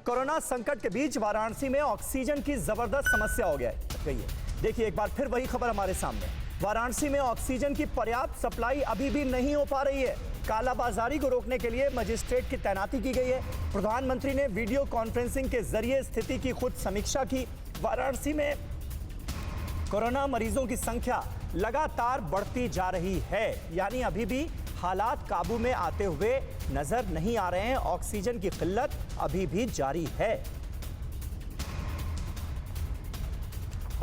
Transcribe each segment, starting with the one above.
Corona संकट के बीच वाराणसी में ऑक्सीजन की जबरदस्त समस्या हो गई है। देखिए एक बार फिर वही खबर हमारे सामने। वाराणसी में ऑक्सीजन की पर्याप्त सप्लाई अभी भी नहीं हो पा रही है। कालाबाजारी को रोकने के लिए मजिस्ट्रेट की तैनाती की गई है। प्रधानमंत्री ने वीडियो कॉन्फ्रेंसिंग के जरिए स्थिति की खुद समीक्षा की। वाराणसी में कोरोना मरीजों की संख्या लगातार बढ़ती जा रही है, यानी अभी भी हालात काबू में आते हुए नजर नहीं आ रहे हैं। ऑक्सीजन की किल्लत अभी भी जारी है।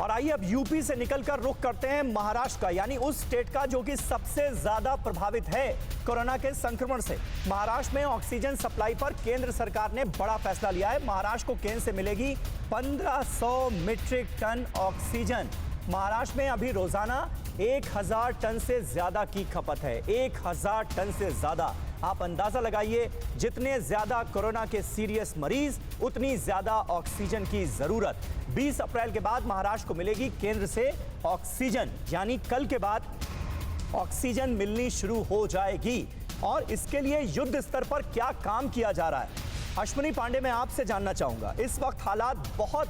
और आइए अब यूपी से निकलकर रुख करते हैं महाराष्ट्र का, यानी उस स्टेट का जो कि सबसे ज्यादा प्रभावित है कोरोना के संक्रमण से। महाराष्ट्र में ऑक्सीजन सप्लाई पर केंद्र सरकार ने बड़ा फैसला लिया है। महाराष्ट्र को केंद्र से मिलेगी 1500 मीट्रिक टन ऑक्सीजन। महाराष्ट्र में अभी रोजाना 1000 टन से ज्यादा की खपत है। 1000 टन से ज्यादा। आप अंदाजा लगाइए, जितने ज्यादा कोरोना के सीरियस मरीज उतनी ज्यादा ऑक्सीजन की जरूरत। 20 अप्रैल के बाद महाराष्ट्र को मिलेगी केंद्र से ऑक्सीजन, यानी कल के बाद ऑक्सीजन मिलनी शुरू हो जाएगी। और इसके लिए युद्ध स्तर पर क्या काम किया जा रहा है, अश्विनी पांडे मैं आपसे जानना चाहूंगा। इस वक्त हालात बहुत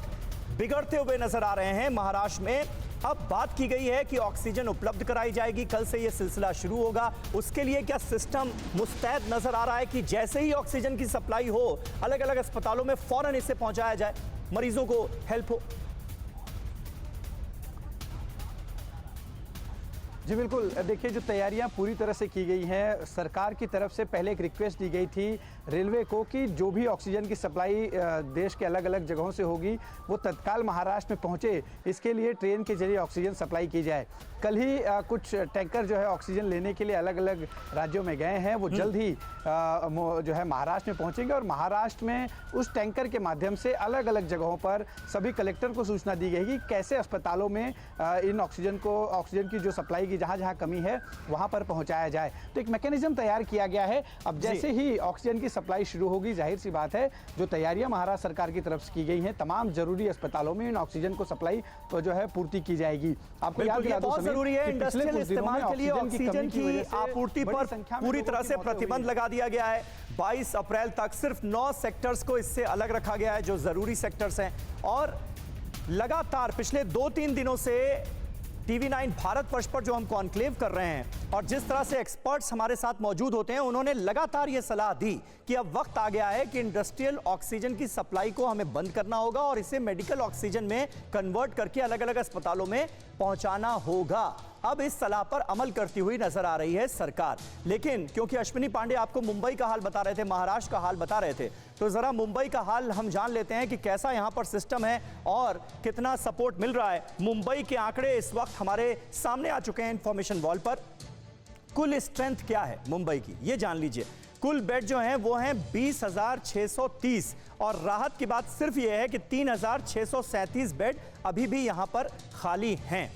बिगड़ते हुए नजर आ रहे हैं महाराष्ट्र में। अब बात की गई है कि ऑक्सीजन उपलब्ध कराई जाएगी, कल से यह सिलसिला शुरू होगा। उसके लिए क्या सिस्टम मुस्तैद नजर आ रहा है कि जैसे ही ऑक्सीजन की सप्लाई हो, अलग अलग अस्पतालों में फौरन इसे पहुंचाया जाए, मरीजों को हेल्प हो? जी बिल्कुल, देखिए जो तैयारियां पूरी तरह से की गई हैं, सरकार की तरफ से पहले एक रिक्वेस्ट दी गई थी रेलवे को कि जो भी ऑक्सीजन की सप्लाई देश के अलग अलग जगहों से होगी वो तत्काल महाराष्ट्र में पहुंचे, इसके लिए ट्रेन के जरिए ऑक्सीजन सप्लाई की जाए। कल ही कुछ टैंकर जो है ऑक्सीजन लेने के लिए अलग अलग राज्यों में गए हैं, वो जल्द ही जो है महाराष्ट्र में पहुंचेंगे। और महाराष्ट्र में उस टैंकर के माध्यम से अलग अलग जगहों पर सभी कलेक्टर को सूचना दी गई कि कैसे अस्पतालों में इन ऑक्सीजन की जो सप्लाई की जहां कमी है वहां पर पहुंचाया जाए। तो एक मैकेनिज्म तैयार किया गया है। अब जैसे ही ऑक्सीजन की सप्लाई शुरू होगी, जाहिर सी बात है जो तैयारियां महाराष्ट्र सरकार की तरफ से की गई हैं, तमाम जरूरी अस्पतालों में इन ऑक्सीजन को सप्लाई तो जो है पूर्ति की जाएगी। आपको याद दिला दूं, जरूरी है इंडस्ट्रियल इस्तेमाल के लिए ऑक्सीजन की आपूर्ति पर पूरी तरह से प्रतिबंध लगा दिया गया है। 22 अप्रैल तक सिर्फ 9 सेक्टर्स को इससे अलग रखा गया है जो जरूरी सेक्टर्स हैं। और लगातार पिछले 2-3 दिनों से TV9 भारतवर्ष पर जो हम कॉन्क्लेव कर रहे हैं और जिस तरह से एक्सपर्ट्स हमारे साथ मौजूद होते हैं, उन्होंने लगातार यह सलाह दी कि अब वक्त आ गया है कि इंडस्ट्रियल ऑक्सीजन की सप्लाई को हमें बंद करना होगा और इसे मेडिकल ऑक्सीजन में कन्वर्ट करके अलग अलग अस्पतालों में पहुंचाना होगा। अब इस सलाह पर अमल करती हुई नजर आ रही है सरकार। लेकिन क्योंकि अश्विनी पांडे आपको मुंबई का हाल बता रहे थे, महाराष्ट्र का हाल बता रहे थे, तो जरा मुंबई का हाल हम जान लेते हैं कि कैसा यहां पर सिस्टम है और कितना सपोर्ट मिल रहा है। मुंबई के आंकड़े इस वक्त हमारे सामने आ चुके हैं इंफॉर्मेशन वॉल पर। कुल स्ट्रेंथ क्या है मुंबई की, ये जान लीजिए। कुल बेड जो हैं वो हैं 20,630 और राहत की बात सिर्फ ये है कि 3,637 बेड अभी भी यहां पर खाली हैं।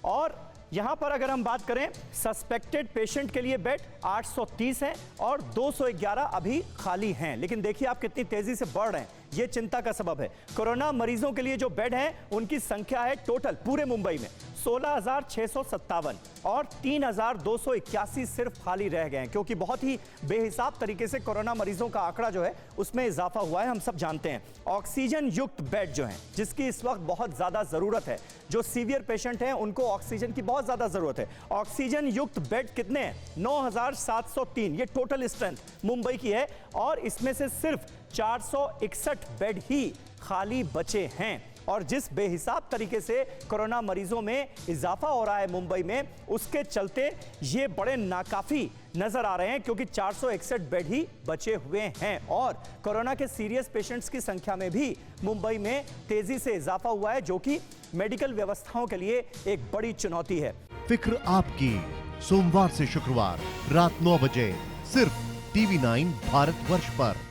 और यहां पर अगर हम बात करें सस्पेक्टेड पेशेंट के लिए बेड 830 हैं और 211 अभी खाली हैं। लेकिन देखिए आप कितनी तेजी से बढ़ रहे हैं, ये चिंता का सबब है। कोरोना मरीजों के लिए जो बेड हैं उनकी संख्या है टोटल पूरे मुंबई में 16,657 और 3,281 सिर्फ खाली रह गए हैं, क्योंकि बहुत ही बेहिसाब तरीके से कोरोना मरीजों का आंकड़ा जो है उसमें इजाफा हुआ है, हम सब जानते हैं। ऑक्सीजन युक्त बेड जो हैं, जिसकी इस वक्त बहुत ज्यादा जरूरत है, जो सीवियर पेशेंट हैं उनको ऑक्सीजन की बहुत ज्यादा जरूरत है। ऑक्सीजन युक्त बेड कितने हैं? 9,703, ये टोटल स्ट्रेंथ मुंबई की है और इसमें से सिर्फ 461 बेड ही खाली बचे हैं। और जिस बेहिसाब तरीके से कोरोना मरीजों में इजाफा हो रहा है मुंबई में, उसके चलते ये बड़े नाकाफी नजर आ रहे हैं, क्योंकि 461 बेड ही बचे हुए हैं। और कोरोना के सीरियस पेशेंट्स की संख्या में भी मुंबई में तेजी से इजाफा हुआ है, जो कि मेडिकल व्यवस्थाओं के लिए एक बड़ी चुनौती है। फिक्र आपकी, सोमवार से शुक्रवार रात 9 बजे सिर्फ TV9 भारतवर्ष पर।